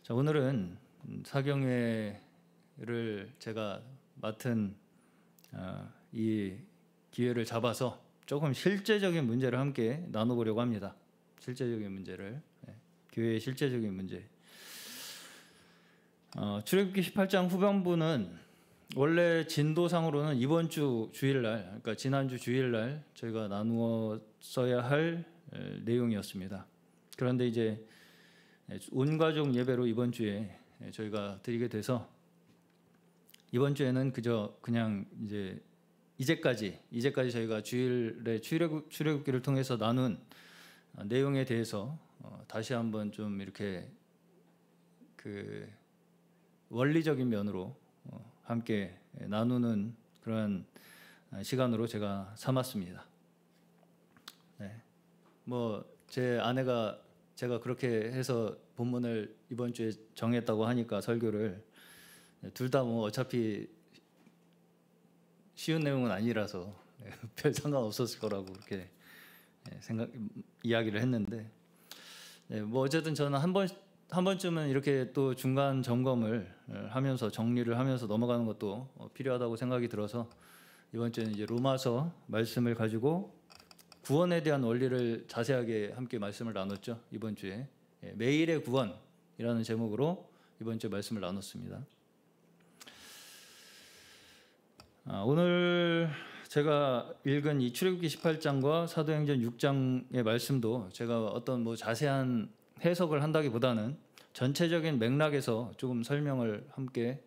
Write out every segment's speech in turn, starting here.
자, 오늘은 사경회를 제가 맡은 이 기회를 잡아서 조금 실제적인 문제를 함께 나눠보려고 합니다. 실제적인 문제를, 교회의 실제적인 문제. 출애굽기 18장 후반부는 원래 진도상으로는 이번 주 주일날, 그러니까 지난주 주일날 저희가 나누어 써야 할 내용이었습니다. 그런데 이제 온 가족 예배로 이번 주에 저희가 드리게 돼서 이번 주에는 그냥 이제까지 저희가 주일에 출애굽기를 통해서 나눈 내용에 대해서 다시 한번 좀 이렇게 그 원리적인 면으로 함께 나누는 그런 시간으로 제가 삼았습니다. 네. 제 아내가 제가 그렇게 해서 본문을 이번 주에 정했다고 하니까 설교를 둘 다 어차피 쉬운 내용은 아니라서 별 상관없었을 거라고 그렇게 이야기를 했는데, 어쨌든 저는 한 번쯤은 이렇게 또 중간 점검을 하면서 정리를 하면서 넘어가는 것도 필요하다고 생각이 들어서 이번 주에는 이제 로마서 말씀을 가지고 구원에 대한 원리를 자세하게 함께 말씀을 나눴죠. 이번 주에 매일의 구원이라는 제목으로 이번 주에 말씀을 나눴습니다. 오늘 제가 읽은 이 출애굽기 18장과 사도행전 6장의 말씀도 제가 어떤 자세한 해석을 한다기보다는 전체적인 맥락에서 조금 설명을 함께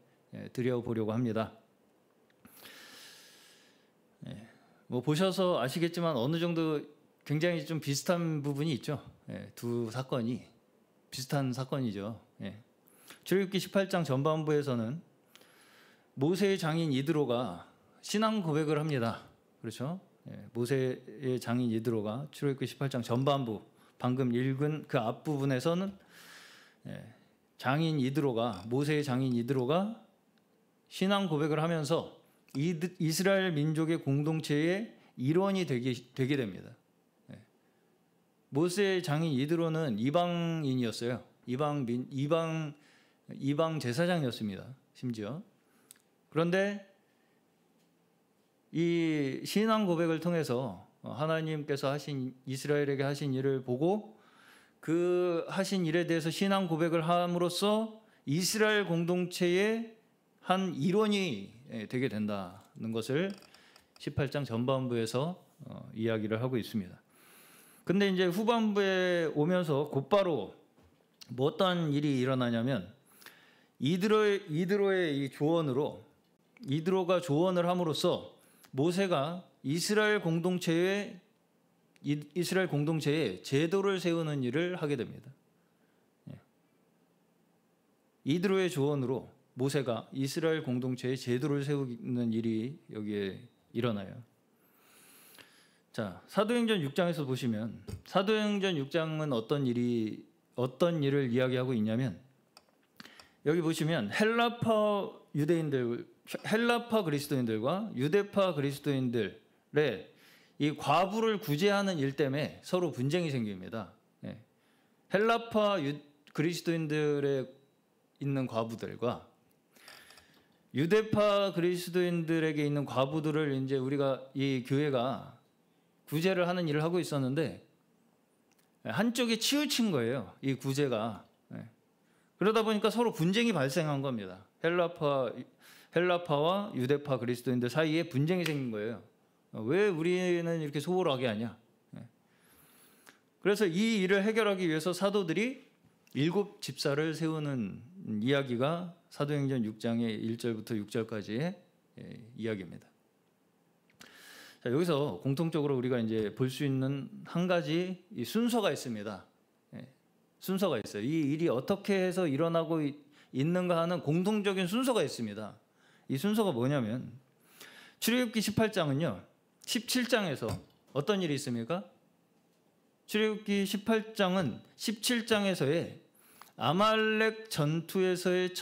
드려보려고 합니다. 보셔서 아시겠지만 어느 정도 굉장히 좀 비슷한 부분이 있죠. 두 사건이 비슷한 사건이죠. 출애굽기 18장 전반부에서는 모세의 장인 이드로가 신앙 고백을 합니다. 그렇죠? 모세의 장인 이드로가 출애굽기 18장 전반부 방금 읽은 그 앞부분에서는 모세의 장인 이드로가 신앙 고백을 하면서 이스라엘 민족의 공동체의 일원이 되게 됩니다. 모세의 장인 이드로는 이방인이었어요. 이방 제사장이었습니다. 심지어. 그런데 이 신앙 고백을 통해서 하나님께서 이스라엘에게 하신 일을 보고 그 하신 일에 대해서 신앙 고백을 함으로써 이스라엘 공동체의 한 일원이 되게 된다는 것을 18장 전반부에서 이야기를 하고 있습니다. 근데 이제 후반부에 오면서 곧바로 어떤 일이 일어나냐면 이드로의 이 조언으로 이드로가 조언을 함으로써 모세가 이스라엘 공동체에 제도를 세우는 일을 하게 됩니다. 이드로의 조언으로 모세가 이스라엘 공동체에 제도를 세우는 일이 여기에 일어나요. 자, 사도행전 6장에서 보시면 사도행전 6장은 어떤 일을 이야기하고 있냐면 여기 보시면 헬라파 그리스도인들과 유대파 그리스도인들의 이 과부를 구제하는 일 때문에 서로 분쟁이 생깁니다. 헬라파 그리스도인들에 있는 과부들과 유대파 그리스도인들에게 있는 과부들을 이제 우리가 이 교회가 구제를 하는 일을 하고 있었는데 한쪽에 치우친 거예요. 이 구제가. 그러다 보니까 서로 분쟁이 발생한 겁니다. 헬라파와 유대파 그리스도인들 사이에 분쟁이 생긴 거예요. 왜 우리는 이렇게 소홀하게 하냐? 그래서 이 일을 해결하기 위해서 사도들이 7 집사를 세우는 이야기가 사도행전 6장의 1절부터 6절까지의 이야기입니다. 자, 여기서 공통적으로 우리가 이제 볼 수 있는 한 가지 순서가 있습니다. 순서가 있어요. 이 일이 어떻게 해서 일어나고 있는가 하는 공통적인 순서가 있습니다. 이 순서가 뭐냐면 출애굽기 18장은요. 17장에서 어떤 일이 있습니까? 출애굽기 18장은 17장에서의 아말렉 전투에서의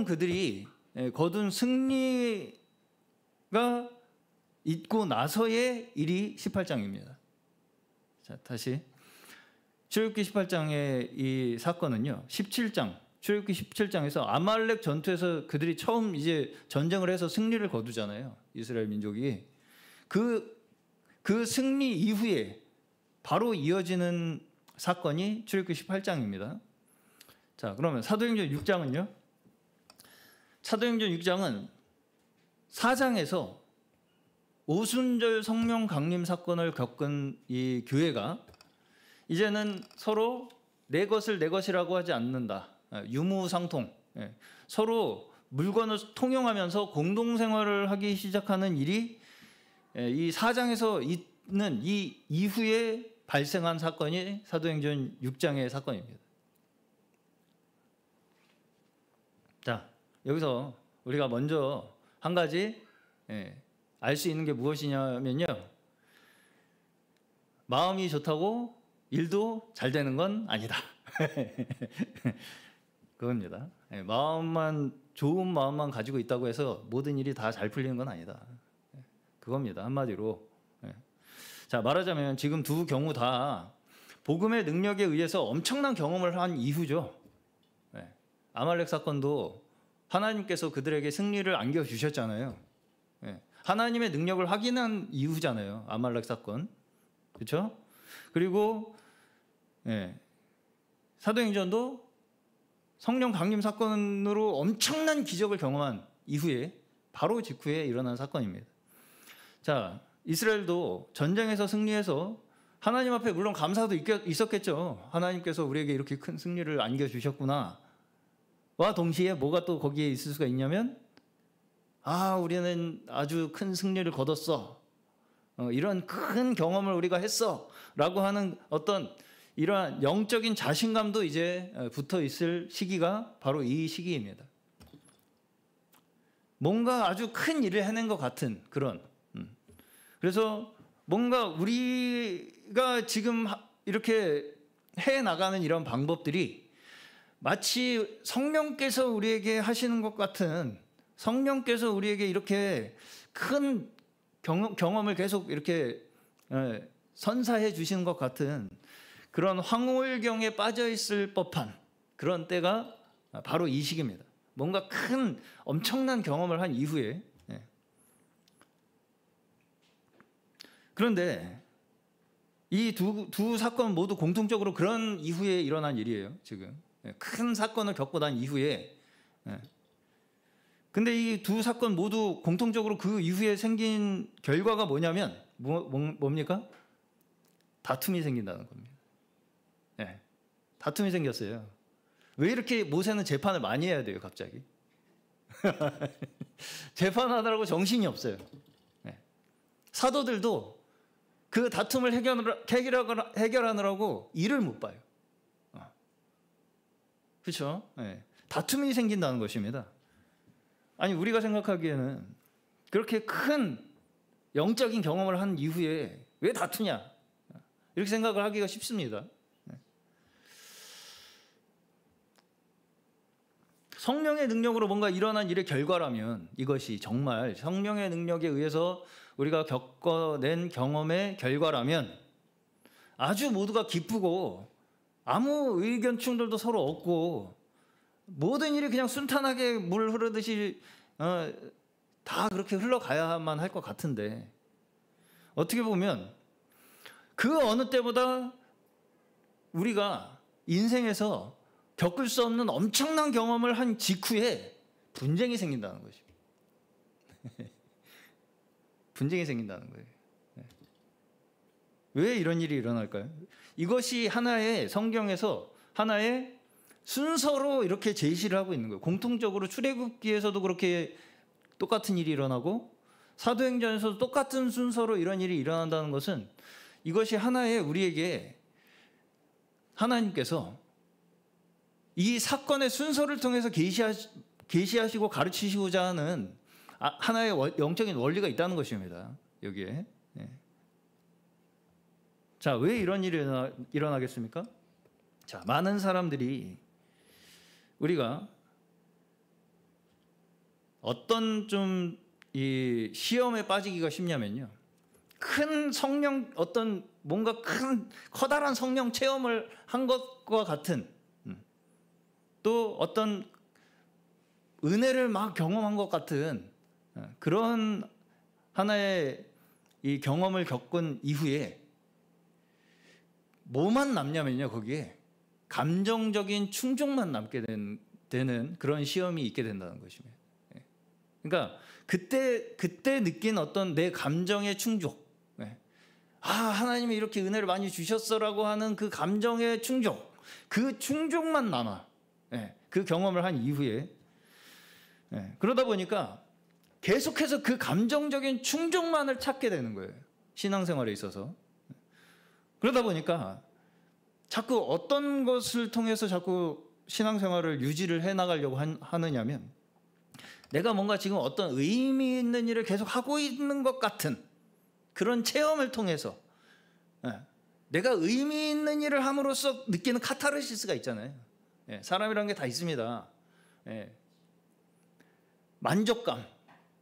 그들이 거둔 승리가 있고 나서의 일이 18장입니다. 자, 다시 출애굽기 18장의 이 사건은요. 17장 출애굽기 17장에서 아말렉 전투에서 그들이 처음 이제 전쟁을 해서 승리를 거두잖아요. 이스라엘 민족이 그 승리 이후에 바로 이어지는 사건이 출애굽기 18장입니다. 자, 그러면 사도행전 6장은요. 사도행전 6장은 4장에서 오순절 성령 강림 사건을 겪은 이 교회가 이제는 서로 내 것을 내 것이라고 하지 않는다. 유무상통. 서로 물건을 통용하면서 공동생활을 하기 시작하는 일이 이 4장에서 있는 이 이후에 발생한 사건이 사도행전 6장의 사건입니다. 자, 여기서 우리가 먼저 한 가지 알 수 있는 게 무엇이냐면요. 마음이 좋다고 일도 잘 되는 건 아니다. 그겁니다. 좋은 마음만 가지고 있다고 해서 모든 일이 다 잘 풀리는 건 아니다. 그겁니다. 한마디로. 자, 말하자면 지금 두 경우 다 복음의 능력에 의해서 엄청난 경험을 한 이후죠. 아말렉 사건도 하나님께서 그들에게 승리를 안겨주셨잖아요. 하나님의 능력을 확인한 이후잖아요. 아말렉 사건. 그렇죠? 그리고 사도행전도 성령 강림 사건으로 엄청난 기적을 경험한 이후에 바로 직후에 일어난 사건입니다. 자, 이스라엘도 전쟁에서 승리해서 하나님 앞에 물론 감사도 있었겠죠. 하나님께서 우리에게 이렇게 큰 승리를 안겨주셨구나. 와 동시에 뭐가 또 거기에 있을 수가 있냐면 우리는 아주 큰 승리를 거뒀어. 이런 큰 경험을 우리가 했어. 라고 하는 어떤 이러한 영적인 자신감도 이제 붙어 있을 시기가 바로 이 시기입니다. 뭔가 아주 큰 일을 해낸 것 같은 그런. 그래서 뭔가 우리가 지금 이렇게 해 나가는 이런 방법들이 마치 성령께서 우리에게 하시는 것 같은, 성령께서 우리에게 이렇게 큰 경험을 계속 이렇게 선사해 주시는 것 같은 그런 황홀경에 빠져 있을 법한 그런 때가 바로 이 시기입니다. 뭔가 큰 엄청난 경험을 한 이후에. 그런데 이 두 사건 모두 공통적으로 그런 이후에 일어난 일이에요. 지금 큰 사건을 겪고 난 이후에. 근데 이 두 사건 모두 공통적으로 그 이후에 생긴 결과가 뭐냐면 뭡니까? 다툼이 생긴다는 겁니다. 다툼이 생겼어요. 왜 이렇게 모세는 재판을 많이 해야 돼요, 갑자기? 재판하느라고 정신이 없어요. 사도들도 그 다툼을 해결하느라고 일을 못 봐요. 그렇죠? 다툼이 생긴다는 것입니다. 아니 우리가 생각하기에는 그렇게 큰 영적인 경험을 한 이후에 왜 다투냐 이렇게 생각을 하기가 쉽습니다. 성령의 능력으로 뭔가 일어난 일의 결과라면 이것이 정말 성령의 능력에 의해서 우리가 겪어낸 경험의 결과라면 아주 모두가 기쁘고 아무 의견 충돌도 서로 없고 모든 일이 그냥 순탄하게 물 흐르듯이 다 그렇게 흘러가야만 할 것 같은데 어떻게 보면 그 어느 때보다 우리가 인생에서 겪을 수 없는 엄청난 경험을 한 직후에 분쟁이 생긴다는 것이죠. 분쟁이 생긴다는 거예요. 왜 이런 일이 일어날까요? 이것이 하나의 성경에서 하나의 순서로 이렇게 제시를 하고 있는 거예요. 공통적으로 출애굽기에서도 그렇게 똑같은 일이 일어나고 사도행전에서도 똑같은 순서로 이런 일이 일어난다는 것은 이것이 하나의 우리에게 하나님께서 이 사건의 순서를 통해서 계시하시고 가르치시고자 하는 하나의 영적인 원리가 있다는 것입니다. 여기에. 자, 왜 이런 일이 일어나겠습니까? 자, 많은 사람들이 우리가 어떤 좀 이 시험에 빠지기가 쉽냐면요. 큰 성령 어떤 뭔가 큰 커다란 성령 체험을 한 것과 같은 또 어떤 은혜를 막 경험한 것 같은 그런 하나의 이 경험을 겪은 이후에 뭐만 남냐면요, 거기에 감정적인 충족만 남게 되는 그런 시험이 있게 된다는 것입니다. 그러니까 그때 느낀 어떤 내 감정의 충족, 하나님이 이렇게 은혜를 많이 주셨어라고 하는 그 감정의 충족, 그 충족만 남아. 그 경험을 한 이후에 그러다 보니까 계속해서 그 감정적인 충족만을 찾게 되는 거예요, 신앙생활에 있어서. 그러다 보니까 자꾸 어떤 것을 통해서 자꾸 신앙생활을 유지를 해나가려고 하느냐면, 내가 뭔가 지금 어떤 의미 있는 일을 계속 하고 있는 것 같은 그런 체험을 통해서 내가 의미 있는 일을 함으로써 느끼는 카타르시스가 있잖아요. 사람이라는 게 다 있습니다. 만족감,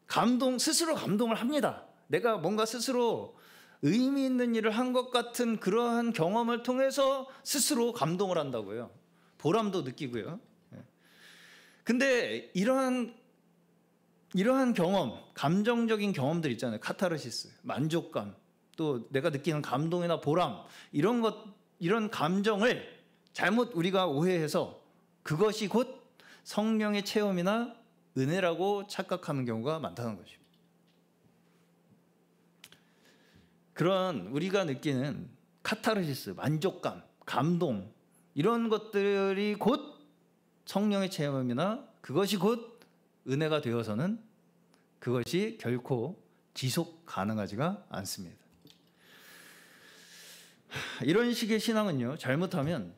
감동, 스스로 감동을 합니다. 내가 뭔가 스스로 의미 있는 일을 한 것 같은 그러한 경험을 통해서 스스로 감동을 한다고요. 보람도 느끼고요. 근데 이러한 경험, 감정적인 경험들 있잖아요. 카타르시스, 만족감, 또 내가 느끼는 감동이나 보람, 이런 감정을 잘못 우리가 오해해서 그것이 곧 성령의 체험이나 은혜라고 착각하는 경우가 많다는 것입니다. 그런 우리가 느끼는 카타르시스, 만족감, 감동, 이런 것들이 곧 성령의 체험이나 그것이 곧 은혜가 되어서는 그것이 결코 지속 가능하지가 않습니다. 이런 식의 신앙은요, 잘못하면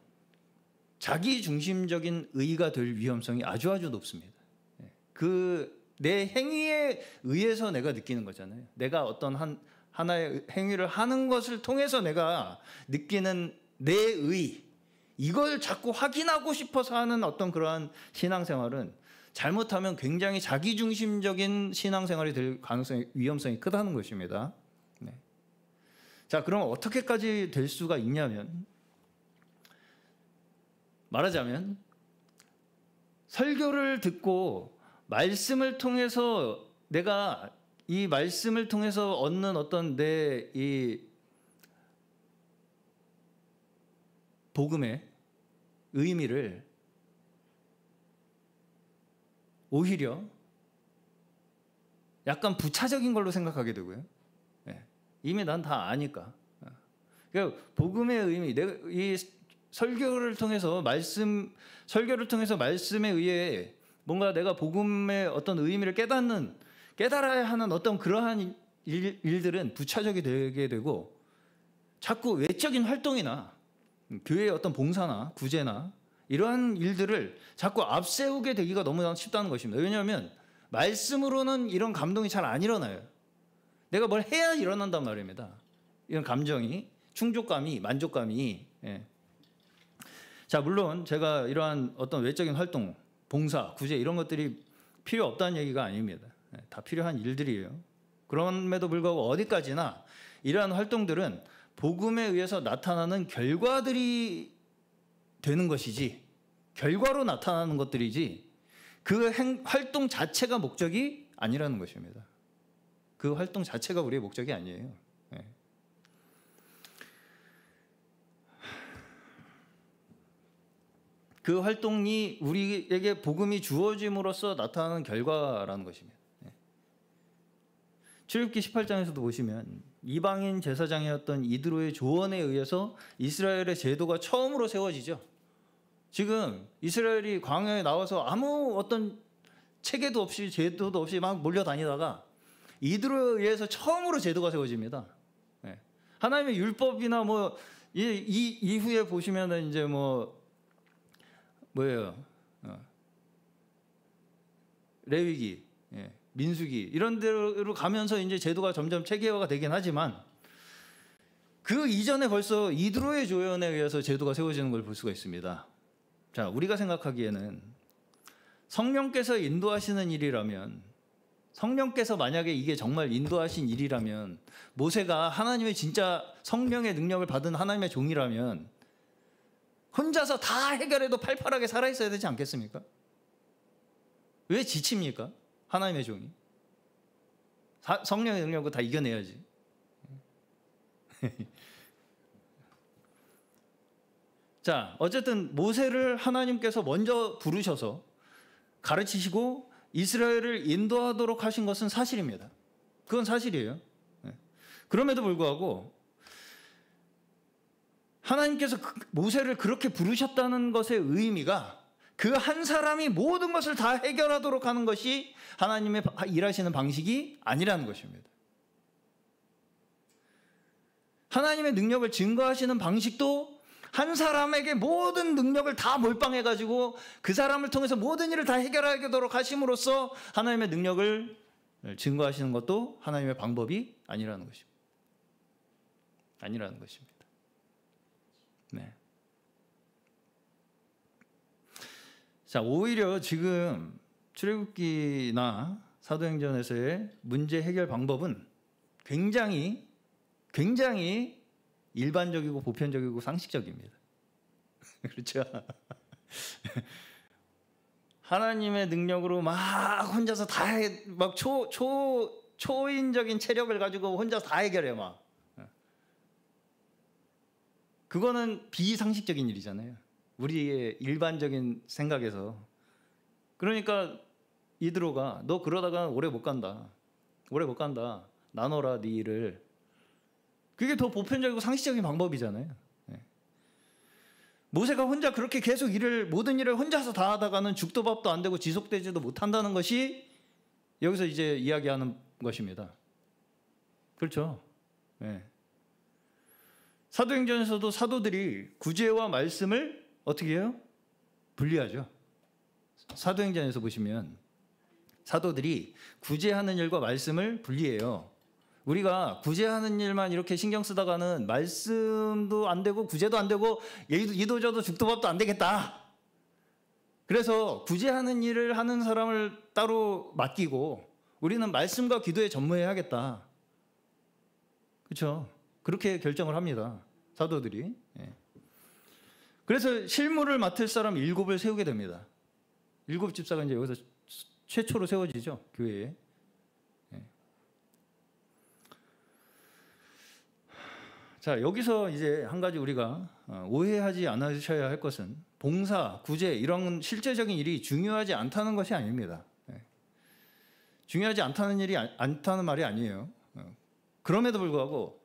자기 중심적인 의가 될 위험성이 아주 높습니다. 내 행위에 의해서 내가 느끼는 거잖아요. 내가 어떤 하나의 행위를 하는 것을 통해서 내가 느끼는 내 의, 이걸 자꾸 확인하고 싶어서 하는 어떤 그러한 신앙생활은 잘못하면 굉장히 자기중심적인 신앙생활이 될 위험성이 크다는 것입니다. 자, 그럼 어떻게까지 될 수가 있냐면, 말하자면 설교를 듣고 말씀을 통해서 내가 이 말씀을 통해서 얻는 어떤 내 이 복음의 의미를 오히려 약간 부차적인 걸로 생각하게 되고요. 이미 난 다 아니까. 그러니까 복음의 의미, 내가 이 설교를 통해서 말씀에 의해 뭔가 내가 복음의 어떤 의미를 깨달아야 하는 어떤 그러한 일들은 부차적이 되게 되고, 자꾸 외적인 활동이나 교회의 어떤 봉사나 구제나 이러한 일들을 자꾸 앞세우게 되기가 너무 쉽다는 것입니다. 왜냐하면 말씀으로는 이런 감동이 잘 안 일어나요. 내가 뭘 해야 일어난단 말입니다. 이런 감정이, 충족감이, 만족감이. 자, 물론 제가 이러한 어떤 외적인 활동, 봉사, 구제 이런 것들이 필요 없다는 얘기가 아닙니다. 다 필요한 일들이에요. 그럼에도 불구하고 어디까지나 이러한 활동들은 복음에 의해서 나타나는 결과들이 되는 것이지, 결과로 나타나는 것들이지 그 활동 자체가 목적이 아니라는 것입니다. 그 활동 자체가 우리의 목적이 아니에요. 그 활동이 우리에게 복음이 주어짐으로써 나타나는 결과라는 것입니다. 출애굽기 18장에서도 보시면 이방인 제사장이었던 이드로의 조언에 의해서 이스라엘의 제도가 처음으로 세워지죠. 지금 이스라엘이 광야에 나와서 아무 어떤 체계도 없이 제도도 없이 막 몰려다니다가 이드로에 의해서 처음으로 제도가 세워집니다. 하나님의 율법이나 뭐 이 이후에 보시면은 이제 뭐예요? 레위기, 민수기 이런 데로 가면서 이제 제도가 점점 체계화가 되긴 하지만 그 이전에 벌써 이드로의 조언에 의해서 제도가 세워지는 걸 볼 수가 있습니다. 자, 우리가 생각하기에는 성령께서 인도하시는 일이라면 성령께서 만약에 이게 정말 인도하신 일이라면, 모세가 하나님의 진짜 성령의 능력을 받은 하나님의 종이라면 혼자서 다 해결해도 팔팔하게 살아있어야 되지 않겠습니까? 왜 지칩니까? 하나님의 종이. 성령의 능력을 다 이겨내야지. 자, 어쨌든 모세를 하나님께서 먼저 부르셔서 가르치시고 이스라엘을 인도하도록 하신 것은 사실입니다. 그건 사실이에요. 그럼에도 불구하고 하나님께서 모세를 그렇게 부르셨다는 것의 의미가 그 한 사람이 모든 것을 다 해결하도록 하는 것이 하나님의 일하시는 방식이 아니라는 것입니다. 하나님의 능력을 증거하시는 방식도 한 사람에게 모든 능력을 다 몰빵해가지고 그 사람을 통해서 모든 일을 다 해결하도록 하심으로써 하나님의 능력을 증거하시는 것도 하나님의 방법이 아니라는 것입니다. 아니라는 것입니다. 네. 자, 오히려 지금 출애굽기나 사도행전에서의 문제 해결 방법은 굉장히 일반적이고 보편적이고 상식적입니다. 그렇죠? 하나님의 능력으로 막 혼자서 다 막 초인적인 체력을 가지고 혼자서 다 해결해 막. 그거는 비상식적인 일이잖아요. 우리의 일반적인 생각에서. 그러니까 이드로가 너 그러다가 오래 못 간다. 오래 못 간다. 나눠라 네 일을. 그게 더 보편적이고 상식적인 방법이잖아요. 모세가 혼자 그렇게 계속 모든 일을 혼자서 다 하다가는 죽도 밥도 안 되고 지속되지도 못한다는 것이 여기서 이제 이야기하는 것입니다. 그렇죠? 네. 사도행전에서도 사도들이 구제와 말씀을 어떻게 해요? 분리하죠. 사도행전에서 보시면 사도들이 구제하는 일과 말씀을 분리해요. 우리가 구제하는 일만 이렇게 신경 쓰다가는 말씀도 안 되고 구제도 안 되고 이도저도 죽도 밥도 안 되겠다. 그래서 구제하는 일을 하는 사람을 따로 맡기고 우리는 말씀과 기도에 전무해야겠다. 그렇죠? 그렇게 결정을 합니다. 사도들이. 그래서 실무를 맡을 사람 7을 세우게 됩니다. 7 집사가 이제 여기서 최초로 세워지죠. 교회에. 자, 여기서 이제 한 가지 우리가 오해하지 않으셔야 할 것은 봉사, 구제 이런 실제적인 일이 중요하지 않다는 것이 아닙니다. 중요하지 않다는 말이 아니에요. 그럼에도 불구하고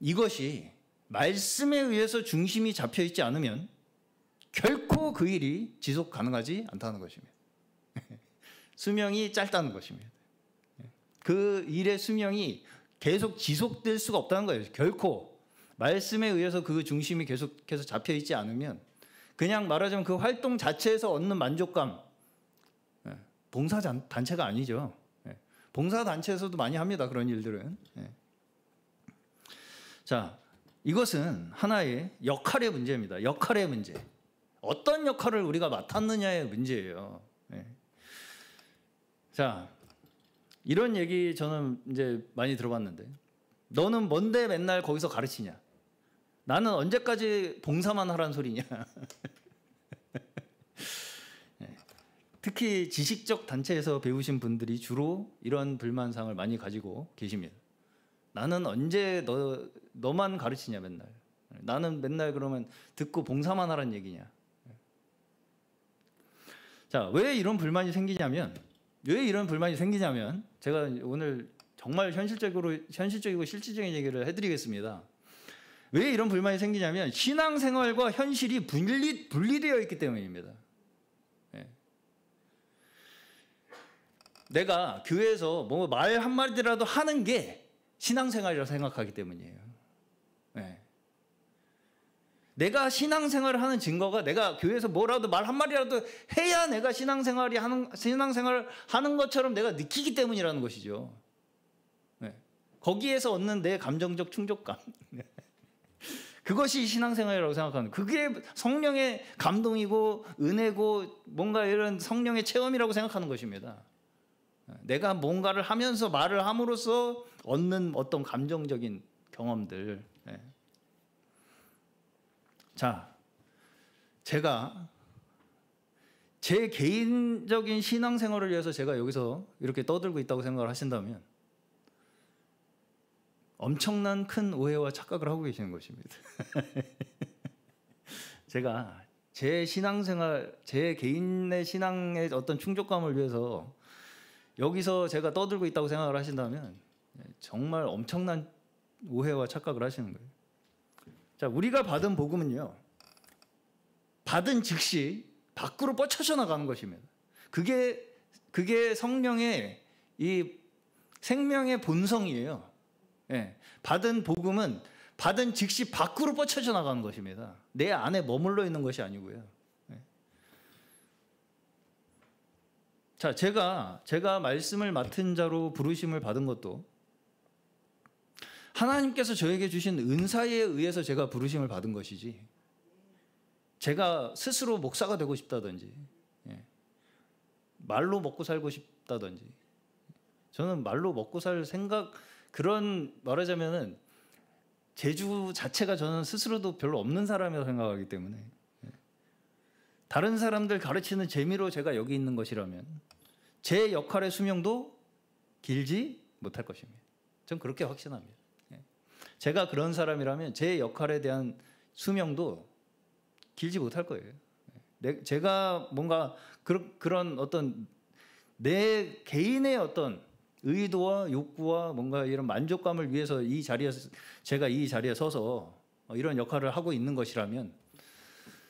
이것이 말씀에 의해서 중심이 잡혀 있지 않으면 결코 그 일이 지속 가능하지 않다는 것입니다. 수명이 짧다는 것입니다. 그 일의 수명이 계속 지속될 수가 없다는 거예요. 결코 말씀에 의해서 그 중심이 계속해서 잡혀 있지 않으면 그냥 말하자면 그 활동 자체에서 얻는 만족감, 봉사단체가 아니죠. 봉사단체에서도 많이 합니다. 그런 일들은. 자, 이것은 하나의 역할의 문제입니다. 역할의 문제. 어떤 역할을 우리가 맡았느냐의 문제예요. 자, 이런 얘기 저는 이제 많이 들어봤는데, 너는 뭔데 맨날 거기서 가르치냐? 나는 언제까지 봉사만 하라는 소리냐? 특히 지식적 단체에서 배우신 분들이 주로 이런 불만상을 많이 가지고 계십니다. 나는 언제 너만 가르치냐 맨날. 나는 맨날 그러면 듣고 봉사만 하라는 얘기냐. 자, 왜 이런 불만이 생기냐면 제가 오늘 정말 현실적이고 실질적인 얘기를 해드리겠습니다. 왜 이런 불만이 생기냐면 신앙생활과 현실이 분리되어 있기 때문입니다. 내가 교회에서 뭐 말 한마디라도 하는 게 신앙생활이라고 생각하기 때문이에요. 내가 신앙생활을 하는 증거가 내가 교회에서 뭐라도 말 한마디라도 해야 내가 신앙생활을 하는 것처럼 내가 느끼기 때문이라는 것이죠. 거기에서 얻는 내 감정적 충족감. 그것이 신앙생활이라고 생각하는, 그게 성령의 감동이고 은혜고 뭔가 이런 성령의 체험이라고 생각하는 것입니다. 내가 뭔가를 하면서 말을 함으로써 얻는 어떤 감정적인 경험들. 자, 제가 제 개인적인 신앙생활을 위해서 제가 여기서 이렇게 떠들고 있다고 생각을 하신다면 엄청난 큰 오해와 착각을 하고 계시는 것입니다. 제가 제 신앙생활, 제 개인의 신앙의 어떤 충족감을 위해서 여기서 제가 떠들고 있다고 생각을 하신다면 정말 엄청난 오해와 착각을 하시는 거예요. 자, 우리가 받은 복음은요, 받은 즉시 밖으로 뻗쳐져 나가는 것입니다. 그게 성령의 이 생명의 본성이에요. 받은 복음은 받은 즉시 밖으로 뻗쳐져 나가는 것입니다. 내 안에 머물러 있는 것이 아니고요. 자, 제가 말씀을 맡은 자로 부르심을 받은 것도 하나님께서 저에게 주신 은사에 의해서 제가 부르심을 받은 것이지, 제가 스스로 목사가 되고 싶다든지, 말로 먹고 살고 싶다든지, 저는 말로 먹고 살 생각, 그런 말하자면은 재주 자체가 저는 스스로도 별로 없는 사람이라고 생각하기 때문에 다른 사람들 가르치는 재미로 제가 여기 있는 것이라면 제 역할의 수명도 길지 못할 것입니다. 전 그렇게 확신합니다. 제가 그런 사람이라면 제 역할에 대한 수명도 길지 못할 거예요. 제가 뭔가 그런 어떤 내 개인의 어떤 의도와 욕구와 뭔가 이런 만족감을 위해서 제가 이 자리에 서서 이런 역할을 하고 있는 것이라면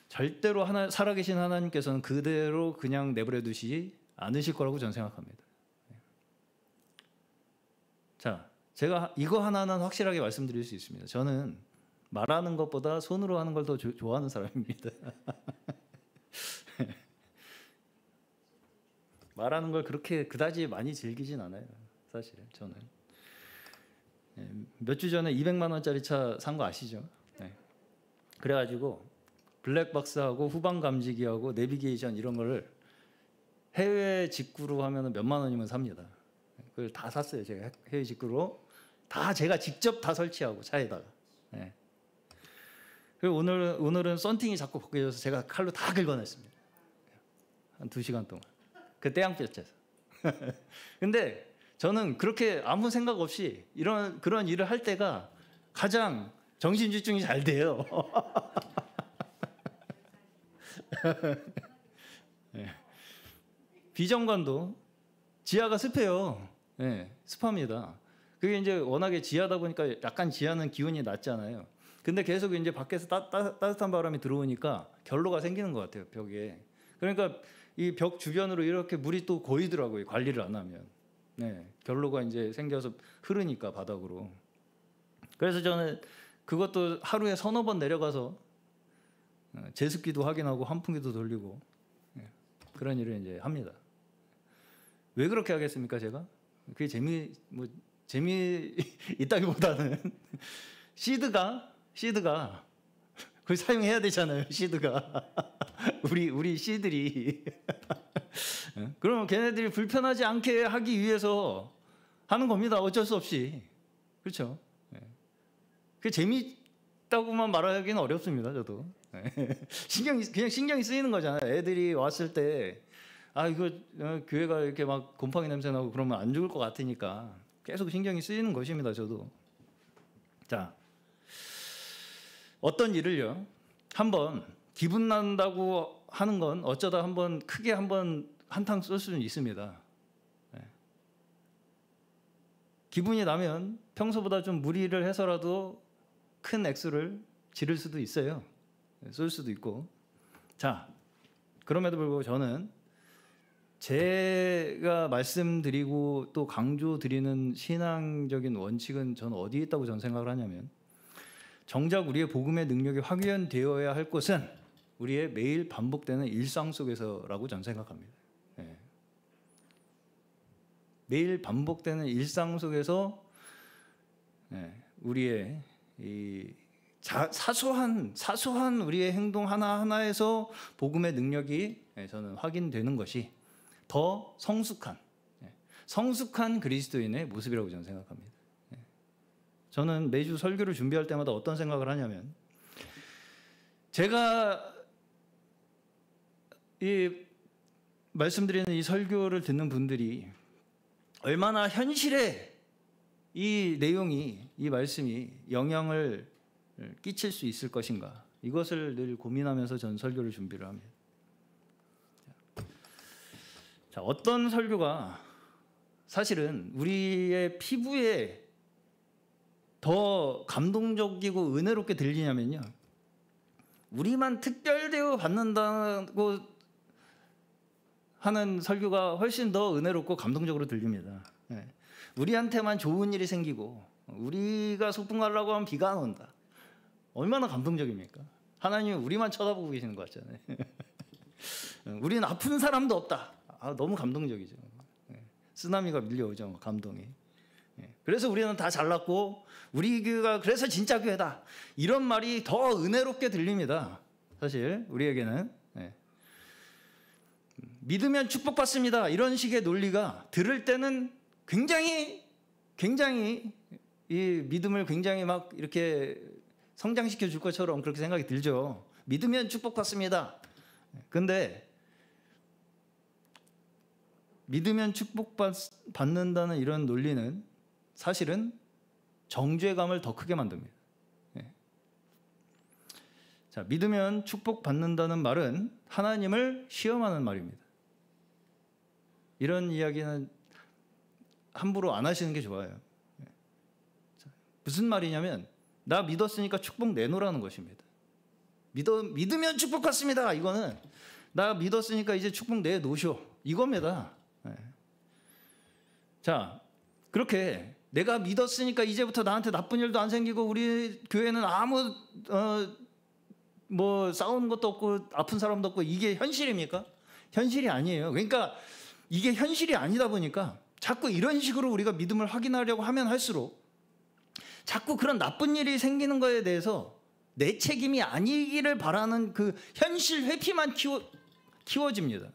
절대로 살아계신 하나님께서는 그대로 그냥 내버려 두시지 않으실 거라고 저는 생각합니다. 자, 제가 이거 하나는 확실하게 말씀드릴 수 있습니다. 저는 말하는 것보다 손으로 하는 걸 더 좋아하는 사람입니다. 말하는 걸 그렇게 그다지 많이 즐기진 않아요. 사실 저는 몇 주 전에 200만 원짜리 차 산 거 아시죠? 그래가지고 블랙박스하고 후방 감지기하고 내비게이션 이런 거를 해외 직구로 하면 몇만 원이면 삽니다. 그걸 다 샀어요. 제가 해외 직구로 다 제가 직접 다 설치하고 차에다가. 그리고 오늘은 썬팅이 자꾸 벗겨져서 제가 칼로 다 긁어냈습니다. 한 2시간 동안. 그 떼양볕에서. 근데 저는 그렇게 아무 생각 없이 그런 일을 할 때가 가장 정신 집중이 잘 돼요. 비정관도 지하가 습해요. 습합니다. 그게 이제 워낙에 지하다 보니까 약간 지하는 기온이 낮잖아요. 근데 계속 이제 밖에서 따뜻한 바람이 들어오니까 결로가 생기는 것 같아요, 벽에. 그러니까 이 벽 주변으로 이렇게 물이 또 고이더라고요, 관리를 안 하면. 결로가 이제 생겨서 흐르니까 바닥으로. 그래서 저는 그것도 하루에 서너 번 내려가서 제습기도 확인하고 환풍기도 돌리고 그런 일을 이제 합니다. 왜 그렇게 하겠습니까, 제가? 그게 재미 있다기보다는 시드가 그걸 사용해야 되잖아요, 시드가. 우리 씨들이. 그러면 걔네들이 불편하지 않게 하기 위해서 하는 겁니다. 어쩔 수 없이. 그렇죠? 그게 재미있다고만 말하기는 어렵습니다, 저도. 그냥 신경이 쓰이는 거잖아요. 애들이 왔을 때 이거 교회가 이렇게 막 곰팡이 냄새 나고 그러면 안 좋을 것 같으니까 계속 신경이 쓰이는 것입니다, 저도. 자, 어떤 일을요, 한번 기분 난다고 하는 건 어쩌다 한번 크게 한탕 쏠 수는 있습니다. 기분이 나면 평소보다 좀 무리를 해서라도 큰 액수를 지를 수도 있어요. 쏠 수도 있고. 자, 그럼에도 불구하고 저는 제가 말씀드리고 또 강조드리는 신앙적인 원칙은 저는 어디에 있다고 저는 생각을 하냐면, 정작 우리의 복음의 능력이 확연되어야 할 곳은 우리의 매일 반복되는 일상 속에서라고 저는 생각합니다. 매일 반복되는 일상 속에서 우리의 이 사소한 우리의 행동 하나하나에서 복음의 능력이 저는 확인되는 것이 더 성숙한, 성숙한 그리스도인의 모습이라고 저는 생각합니다. 저는 매주 설교를 준비할 때마다 어떤 생각을 하냐면, 제가 이 말씀드리는 이 설교를 듣는 분들이 얼마나 현실에 이 내용이, 이 말씀이 영향을 끼칠 수 있을 것인가, 이것을 늘 고민하면서 전 설교를 준비를 합니다. 자, 어떤 설교가 사실은 우리의 피부에 더 감동적이고 은혜롭게 들리냐면요, 우리만 특별대우 받는다고 하는 설교가 훨씬 더 은혜롭고 감동적으로 들립니다. 우리한테만 좋은 일이 생기고 우리가 소풍 가려고 하면 비가 안 온다. 얼마나 감동적입니까? 하나님은 우리만 쳐다보고 계시는 것 같잖아요. 우리는 아픈 사람도 없다. 너무 감동적이죠. 쓰나미가 밀려오죠, 감동이. 그래서 우리는 다 잘났고 우리 교회가 그래서 진짜 교회다, 이런 말이 더 은혜롭게 들립니다. 사실 우리에게는 믿으면 축복받습니다, 이런 식의 논리가 들을 때는 굉장히 이 믿음을 굉장히 막 이렇게 성장시켜 줄 것처럼 그렇게 생각이 들죠. 믿으면 축복받습니다. 근데 믿으면 축복받는다는 이런 논리는 사실은 정죄감을 더 크게 만듭니다. 자, 믿으면 축복받는다는 말은 하나님을 시험하는 말입니다. 이런 이야기는 함부로 안 하시는 게 좋아요. 무슨 말이냐면, 나 믿었으니까 축복 내놓으라는 것입니다. 믿으면 축복받습니다. 이거는 나 믿었으니까 이제 축복 내놓으쇼, 이겁니다. 자, 그렇게 내가 믿었으니까 이제부터 나한테 나쁜 일도 안 생기고 우리 교회는 아무 뭐 싸우는 것도 없고 아픈 사람도 없고, 이게 현실입니까? 현실이 아니에요. 그러니까 이게 현실이 아니다 보니까 자꾸 이런 식으로 우리가 믿음을 확인하려고 하면 할수록 자꾸 그런 나쁜 일이 생기는 거에 대해서 내 책임이 아니기를 바라는 그 현실 회피만 키워집니다.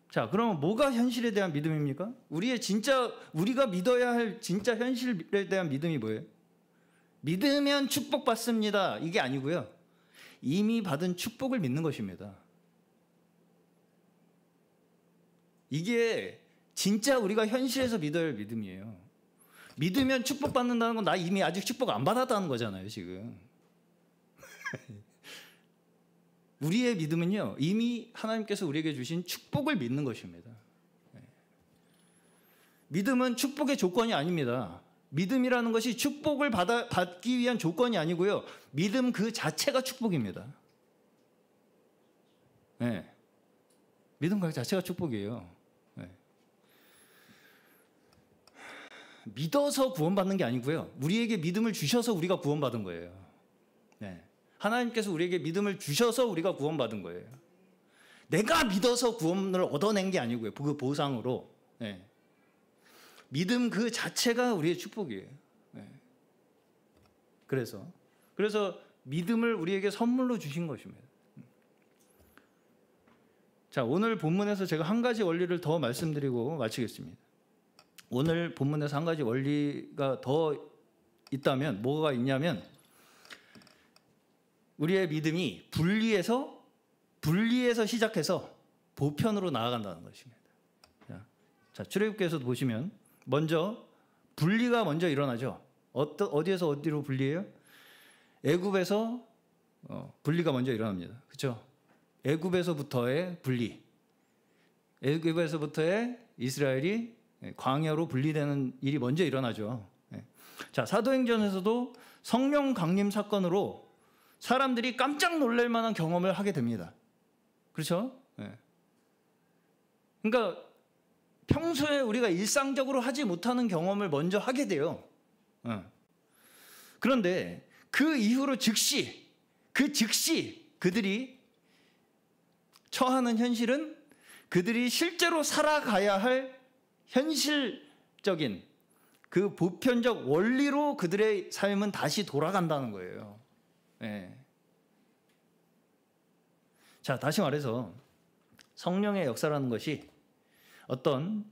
자, 그러면 뭐가 현실에 대한 믿음입니까? 우리가 믿어야 할 진짜 현실에 대한 믿음이 뭐예요? 믿으면 축복받습니다, 이게 아니고요, 이미 받은 축복을 믿는 것입니다. 이게 진짜 우리가 현실에서 믿어야 할 믿음이에요. 믿으면 축복받는다는 건 나 이미 아직 축복 안 받았다는 거잖아요, 지금. 우리의 믿음은요, 이미 하나님께서 우리에게 주신 축복을 믿는 것입니다. 믿음은 축복의 조건이 아닙니다. 믿음이라는 것이 축복을 받기 위한 조건이 아니고요, 믿음 그 자체가 축복입니다. 믿음 그 자체가 축복이에요. 믿어서 구원받는 게 아니고요, 우리에게 믿음을 주셔서 우리가 구원받은 거예요. 하나님께서 우리에게 믿음을 주셔서 우리가 구원받은 거예요. 내가 믿어서 구원을 얻어낸 게 아니고요, 그 보상으로. 믿음 그 자체가 우리의 축복이에요. 그래서 믿음을 우리에게 선물로 주신 것입니다. 자, 오늘 본문에서 제가 한 가지 원리를 더 말씀드리고 마치겠습니다. 오늘 본문에서 한 가지 원리가 더 있다면 뭐가 있냐면, 우리의 믿음이 분리해서 시작해서 보편으로 나아간다는 것입니다. 자, 출애굽기에서도 보시면 먼저 분리가 먼저 일어나죠. 어디에서 어디로 분리해요? 애굽에서 분리가 먼저 일어납니다. 그렇죠? 애굽에서부터의 분리. 애굽에서부터의 이스라엘이 광야로 분리되는 일이 먼저 일어나죠. 자, 사도행전에서도 성령 강림 사건으로 사람들이 깜짝 놀랄 만한 경험을 하게 됩니다. 그렇죠? 그러니까 평소에 우리가 일상적으로 하지 못하는 경험을 먼저 하게 돼요. 그런데 그 이후로 즉시 그들이 처하는 현실은 그들이 실제로 살아가야 할 현실적인 그 보편적 원리로 그들의 삶은 다시 돌아간다는 거예요. 자, 다시 말해서 성령의 역사라는 것이 어떤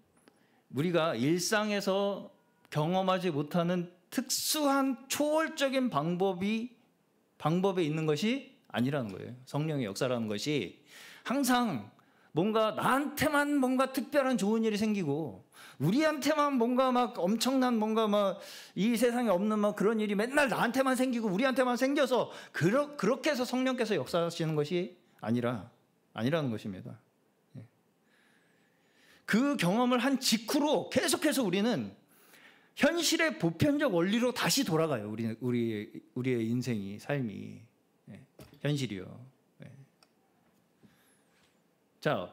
우리가 일상에서 경험하지 못하는 특수한 초월적인 방법에 있는 것이 아니라는 거예요. 성령의 역사라는 것이 항상 뭔가 나한테만 뭔가 특별한 좋은 일이 생기고 우리한테만 뭔가 막 엄청난 뭔가 막 이 세상에 없는 막 그런 일이 맨날 나한테만 생기고 우리한테만 생겨서 그렇게 해서 성령께서 역사하시는 것이 아니라는 것입니다. 그 경험을 한 직후로 계속해서 우리는 현실의 보편적 원리로 다시 돌아가요. 우리의 인생이, 삶이, 현실이요. 자,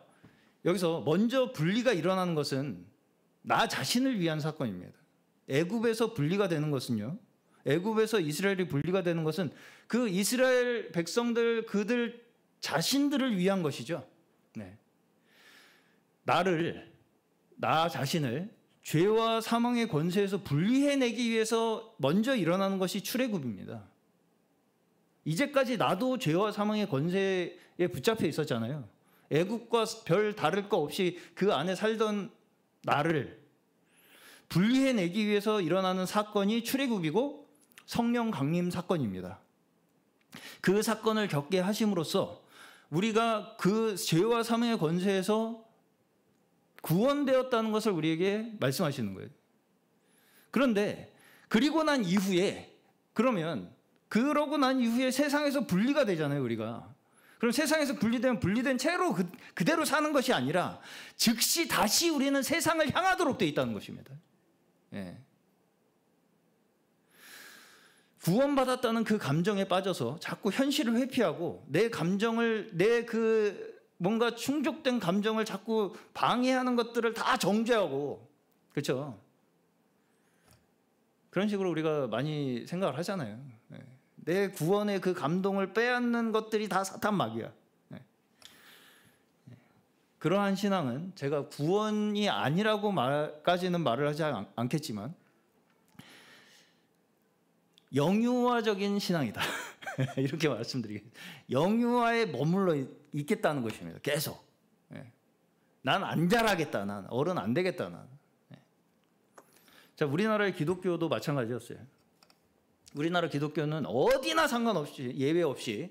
여기서 먼저 분리가 일어나는 것은 나 자신을 위한 사건입니다. 애굽에서 분리가 되는 것은요. 애굽에서 이스라엘이 분리가 되는 것은 그 이스라엘 백성들 그들 자신들을 위한 것이죠. 네. 나 자신을 죄와 사망의 권세에서 분리해내기 위해서 먼저 일어나는 것이 출애굽입니다. 이제까지 나도 죄와 사망의 권세에 붙잡혀 있었잖아요. 애굽과 별 다를 거 없이 그 안에 살던 나를 분리해내기 위해서 일어나는 사건이 출애굽이고 성령 강림 사건입니다. 그 사건을 겪게 하심으로써 우리가 그 죄와 사망의 권세에서 구원되었다는 것을 우리에게 말씀하시는 거예요. 그런데 그러고 난 이후에 세상에서 분리가 되잖아요, 우리가. 그럼 세상에서 분리된 채로 그대로 사는 것이 아니라 즉시 다시 우리는 세상을 향하도록 되어 있다는 것입니다. 예. 구원받았다는 그 감정에 빠져서 자꾸 현실을 회피하고 내 뭔가 충족된 감정을 자꾸 방해하는 것들을 다 정죄하고, 그렇죠? 그런 식으로 우리가 많이 생각을 하잖아요. 내 구원의 그 감동을 빼앗는 것들이 다 사탄 마귀야. 그러한 신앙은 제가 구원이 아니라고까지는 말을 하지 않겠지만 영유아적인 신앙이다. 이렇게 말씀드리겠습니다. 영유아에 머물러 있겠다는 것입니다. 계속. 난 안 자라겠다. 난 어른 안 되겠다. 난. 자, 우리나라의 기독교도 마찬가지였어요. 우리나라 기독교는 어디나 상관없이 예외 없이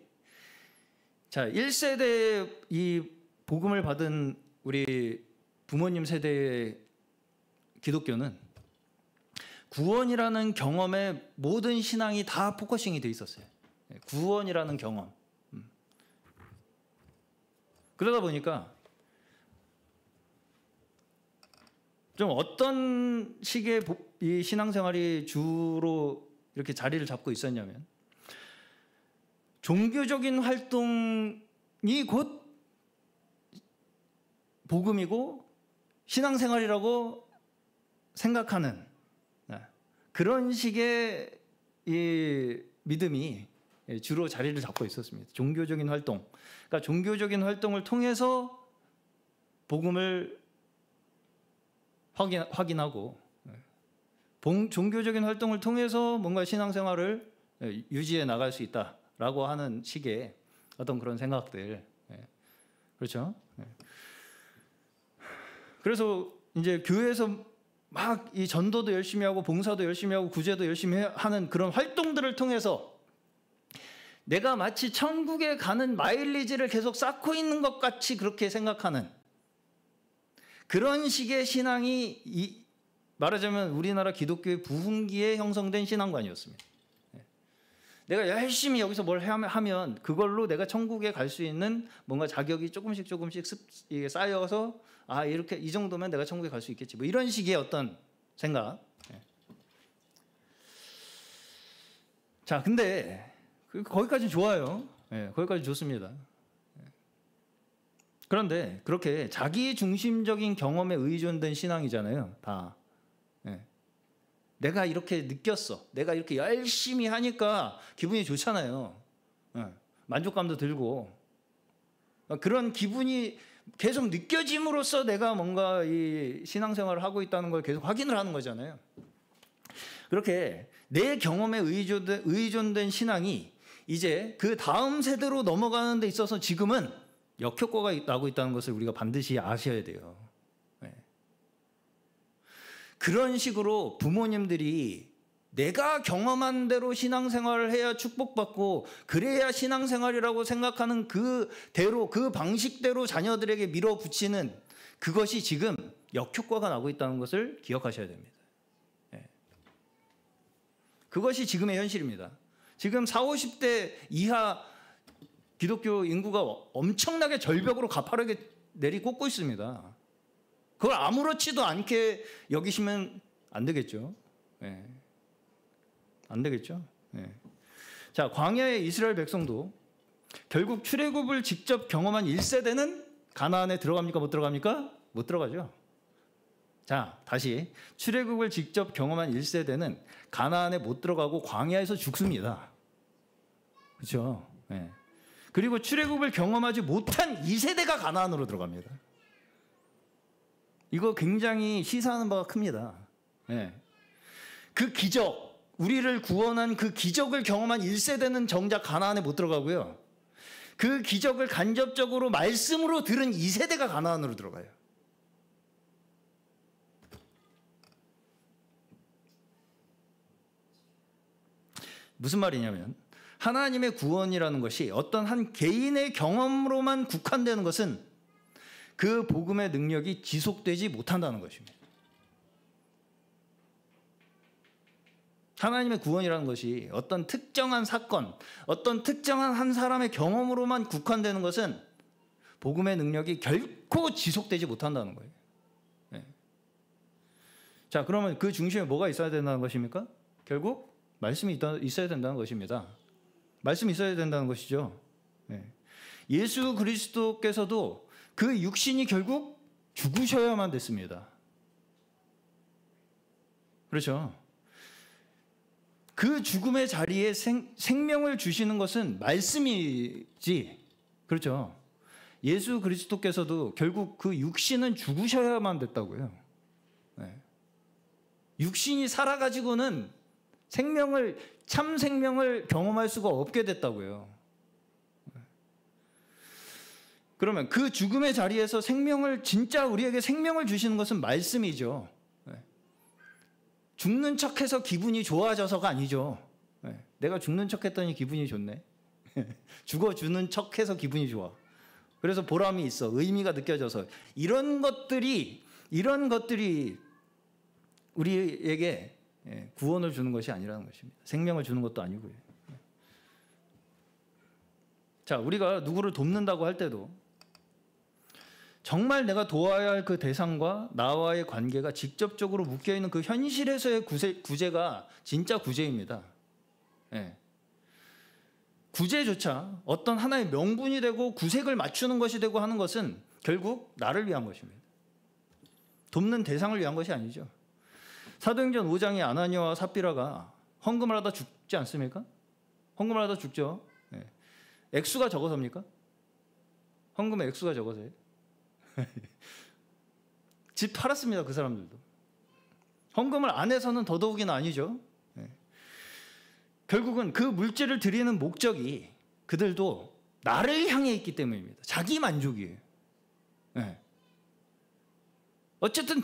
자, 1세대 이 복음을 받은 우리 부모님 세대의 기독교는 구원이라는 경험에 모든 신앙이 다 포커싱이 돼 있었어요. 구원이라는 경험. 그러다 보니까 좀 어떤 식의 이 신앙생활이 주로 이렇게 자리를 잡고 있었냐면 종교적인 활동이 곧 복음이고 신앙생활이라고 생각하는 그런 식의 이 믿음이 주로 자리를 잡고 있었습니다. 종교적인 활동. 그러니까 종교적인 활동을 통해서 복음을 확인하고 종교적인 활동을 통해서 뭔가 신앙생활을 유지해 나갈 수 있다라고 하는 식의 어떤 그런 생각들. 그렇죠? 그래서 이제 교회에서 막 이 전도도 열심히 하고 봉사도 열심히 하고 구제도 열심히 하는 그런 활동들을 통해서 내가 마치 천국에 가는 마일리지를 계속 쌓고 있는 것 같이 그렇게 생각하는 그런 식의 신앙이 말하자면 우리나라 기독교의 부흥기에 형성된 신앙관이었습니다. 내가 열심히 여기서 뭘 하면 그걸로 내가 천국에 갈 수 있는 뭔가 자격이 조금씩 쌓여서 이렇게 이 정도면 내가 천국에 갈 수 있겠지. 뭐 이런 식의 어떤 생각. 자, 근데 거기까지 좋아요. 거기까지 좋습니다. 그런데 그렇게 자기 중심적인 경험에 의존된 신앙이잖아요. 다. 내가 이렇게 느꼈어. 내가 이렇게 열심히 하니까 기분이 좋잖아요. 만족감도 들고. 그런 기분이 계속 느껴짐으로써 내가 뭔가 이 신앙생활을 하고 있다는 걸 계속 확인을 하는 거잖아요. 그렇게 내 경험에 의존된 신앙이 이제 그 다음 세대로 넘어가는 데 있어서 지금은 역효과가 나고 있다는 것을 우리가 반드시 아셔야 돼요. 네. 그런 식으로 부모님들이 내가 경험한 대로 신앙생활을 해야 축복받고 그래야 신앙생활이라고 생각하는 그대로 그 방식대로 자녀들에게 밀어붙이는 그것이 지금 역효과가 나고 있다는 것을 기억하셔야 됩니다. 네. 그것이 지금의 현실입니다. 지금 40, 50대 이하 기독교 인구가 엄청나게 절벽으로 가파르게 내리꽂고 있습니다. 그걸 아무렇지도 않게 여기시면 안 되겠죠. 네. 안 되겠죠. 네. 자, 광야의 이스라엘 백성도 결국 출애굽을 직접 경험한 1세대는 가나안에 들어갑니까? 못 들어갑니까? 못 들어가죠. 자, 다시 출애굽을 직접 경험한 1세대는 가나안에 못 들어가고 광야에서 죽습니다. 그렇죠? 네. 그리고 출애굽을 경험하지 못한 2세대가 가나안으로 들어갑니다. 이거 굉장히 시사하는 바가 큽니다. 네. 그 기적, 우리를 구원한 그 기적을 경험한 1세대는 정작 가나안에 못 들어가고요. 그 기적을 간접적으로 말씀으로 들은 2세대가 가나안으로 들어가요. 무슨 말이냐면 하나님의 구원이라는 것이 어떤 한 개인의 경험으로만 국한되는 것은 그 복음의 능력이 지속되지 못한다는 것입니다. 하나님의 구원이라는 것이 어떤 특정한 사건, 어떤 특정한 한 사람의 경험으로만 국한되는 것은 복음의 능력이 결코 지속되지 못한다는 거예요. 네. 자, 그러면 그 중심에 뭐가 있어야 된다는 것입니까? 결국 말씀이 있어야 된다는 것입니다. 말씀이 있어야 된다는 것이죠. 네. 예수 그리스도께서도 그 육신이 결국 죽으셔야만 됐습니다. 그렇죠? 그 죽음의 자리에 생명을 주시는 것은 말씀이지. 그렇죠? 예수 그리스도께서도 결국 그 육신은 죽으셔야만 됐다고요. 네. 육신이 살아가지고는 참 생명을 경험할 수가 없게 됐다고요. 그러면 그 죽음의 자리에서 진짜 우리에게 생명을 주시는 것은 말씀이죠. 죽는 척해서 기분이 좋아져서가 아니죠. 내가 죽는 척했더니 기분이 좋네. 죽어주는 척해서 기분이 좋아. 그래서 보람이 있어. 의미가 느껴져서. 이런 것들이 우리에게 구원을 주는 것이 아니라는 것입니다. 생명을 주는 것도 아니고요. 자, 우리가 누구를 돕는다고 할 때도 정말 내가 도와야 할 그 대상과 나와의 관계가 직접적으로 묶여있는 그 현실에서의 구제가 진짜 구제입니다. 네. 구제조차 어떤 하나의 명분이 되고 구색을 맞추는 것이 되고 하는 것은 결국 나를 위한 것입니다. 돕는 대상을 위한 것이 아니죠. 사도행전 5장에 아나니아와 삽비라가 헌금을 하다 죽지 않습니까? 헌금을 하다 죽죠. 네. 액수가 적어서입니까? 헌금의 액수가 적어서요. 집 팔았습니다. 그 사람들도. 헌금을 안 해서는 더더욱이나 아니죠. 네. 결국은 그 물질을 드리는 목적이 그들도 나를 향해 있기 때문입니다. 자기 만족이에요. 네. 어쨌든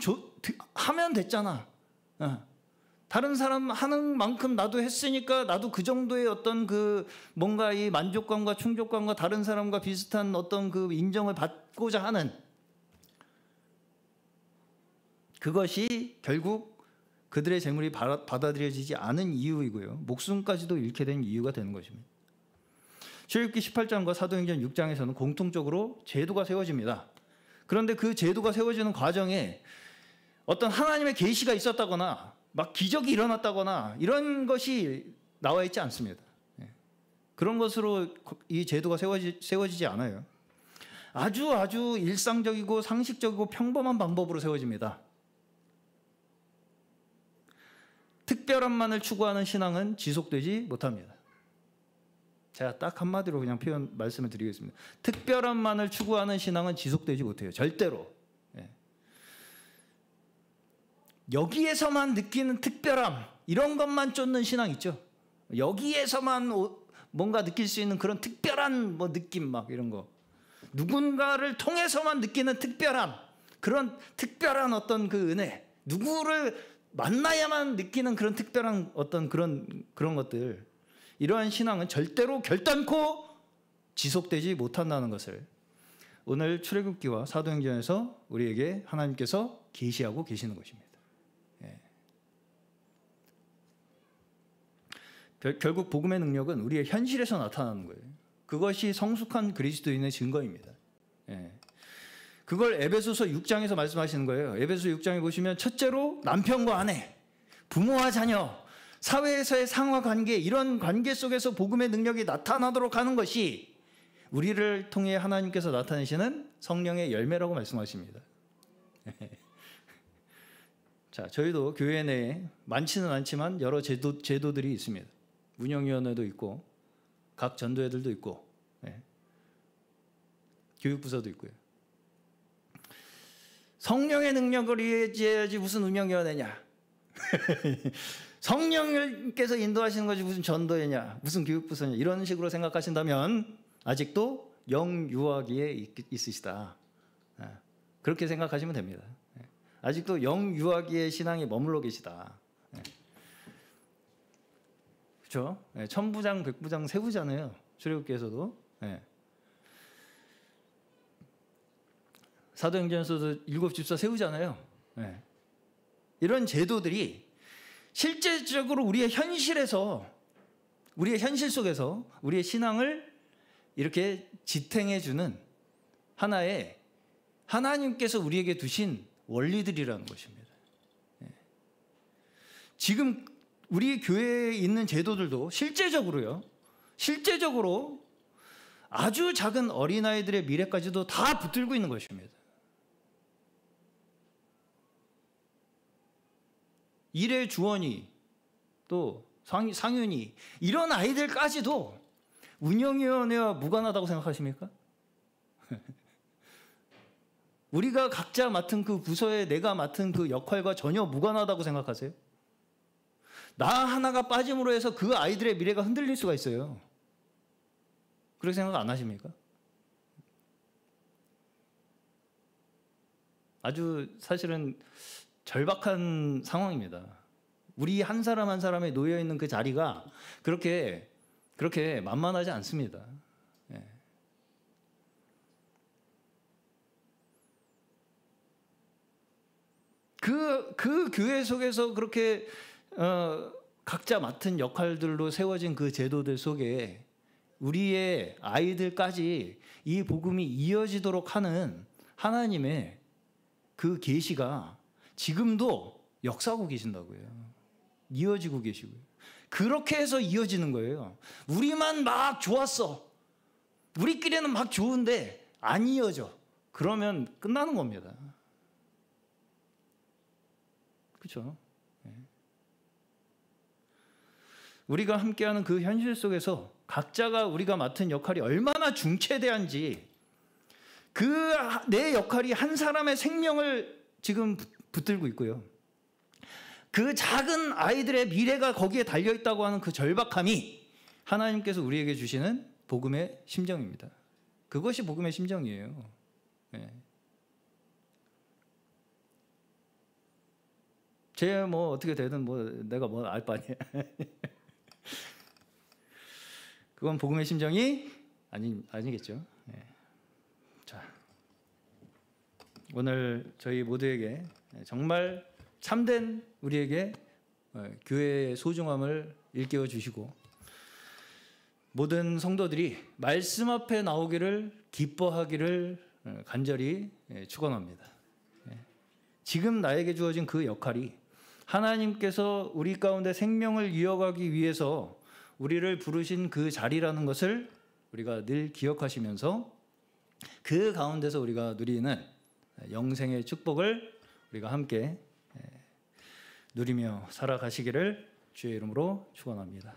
하면 됐잖아. 다른 사람 하는 만큼 나도 했으니까 나도 그 정도의 어떤 그 뭔가 이 만족감과 충족감과 다른 사람과 비슷한 어떤 그 인정을 받고자 하는 그것이 결국 그들의 재물이 받아들여지지 않은 이유이고요. 목숨까지도 잃게 된 이유가 되는 것입니다. 출애굽기 18장과 사도행전 6장에서는 공통적으로 제도가 세워집니다. 그런데 그 제도가 세워지는 과정에 어떤 하나님의 계시가 있었다거나 막 기적이 일어났다거나 이런 것이 나와 있지 않습니다. 그런 것으로 이 제도가 세워지지 않아요. 아주 일상적이고 상식적이고 평범한 방법으로 세워집니다. 특별함만을 추구하는 신앙은 지속되지 못합니다. 제가 딱 한마디로 그냥 말씀을 드리겠습니다. 특별함만을 추구하는 신앙은 지속되지 못해요. 절대로. 여기에서만 느끼는 특별함, 이런 것만 쫓는 신앙 있죠. 여기에서만 뭔가 느낄 수 있는 그런 특별한 느낌 막 이런 거. 누군가를 통해서만 느끼는 그런 특별한 어떤 그 은혜, 누구를 만나야만 느끼는 그런 특별한 어떤 그런 것들, 이러한 신앙은 절대로 결단코 지속되지 못한다는 것을 오늘 출애굽기와 사도행전에서 우리에게 하나님께서 계시하고 계시는 것입니다. 결국 복음의 능력은 우리의 현실에서 나타나는 거예요. 그것이 성숙한 그리스도인의 증거입니다. 그걸 에베소서 6장에서 말씀하시는 거예요. 에베소서 6장에 보시면 첫째로 남편과 아내, 부모와 자녀, 사회에서의 상하 관계, 이런 관계 속에서 복음의 능력이 나타나도록 하는 것이 우리를 통해 하나님께서 나타내시는 성령의 열매라고 말씀하십니다. 자, 저희도 교회 내에 많지는 않지만 여러 제도들이 있습니다. 운영위원회도 있고 각 전도회들도 있고 교육부서도 있고요. 성령의 능력을 의지해야지 무슨 운영위원회냐. 성령께서 인도하시는 것이 무슨 전도회냐, 무슨 교육부서냐, 이런 식으로 생각하신다면 아직도 영유아기에 있으시다. 그렇게 생각하시면 됩니다. 아직도 영유아기의 신앙에 머물러 계시다. 그렇죠? 천부장, 백부장 세우잖아요. 출애굽기에서도. 사도행전에서도 7 집사 세우잖아요. 이런 제도들이 실제적으로 우리의 현실에서, 우리의 현실 속에서 우리의 신앙을 이렇게 지탱해주는 하나의 하나님께서 우리에게 두신 원리들이라는 것입니다. 지금 우리 교회에 있는 제도들도 실제적으로 아주 작은 어린아이들의 미래까지도 다 붙들고 있는 것입니다. 일의 주원이, 또 상윤이, 이런 아이들까지도 운영위원회와 무관하다고 생각하십니까? 우리가 각자 맡은 그 부서에 내가 맡은 그 역할과 전혀 무관하다고 생각하세요? 나 하나가 빠짐으로 해서 그 아이들의 미래가 흔들릴 수가 있어요. 그렇게 생각 안 하십니까? 아주 사실은 절박한 상황입니다. 우리 한 사람 한 사람에 놓여 있는 그 자리가 그렇게 만만하지 않습니다. 그 교회 속에서 그렇게 각자 맡은 역할들로 세워진 그 제도들 속에 우리의 아이들까지 이 복음이 이어지도록 하는 하나님의 그 계시가 지금도 역사하고 계신다고요. 이어지고 계시고요. 그렇게 해서 이어지는 거예요. 우리만 막 좋았어. 우리끼리는 막 좋은데 안 이어져. 그러면 끝나는 겁니다. 그렇죠? 우리가 함께하는 그 현실 속에서 각자가 우리가 맡은 역할이 얼마나 중체대한지, 그 내 역할이 한 사람의 생명을 지금 붙들고 있고요. 그 작은 아이들의 미래가 거기에 달려있다고 하는 그 절박함이 하나님께서 우리에게 주시는 복음의 심정입니다. 그것이 복음의 심정이에요. 쟤 뭐 어떻게 되든 뭐 내가 뭐 알 바 아니야. 그건 복음의 심정이 아니겠죠. 자, 오늘 저희 모두에게 정말 참된 우리에게 교회의 소중함을 일깨워 주시고, 모든 성도들이 말씀 앞에 나오기를 기뻐하기를 간절히 축원합니다. 지금 나에게 주어진 그 역할이 하나님께서 우리 가운데 생명을 이어가기 위해서 우리를 부르신 그 자리라는 것을 우리가 늘 기억하시면서 그 가운데서 우리가 누리는 영생의 축복을 우리가 함께 누리며 살아가시기를 주의 이름으로 축원합니다.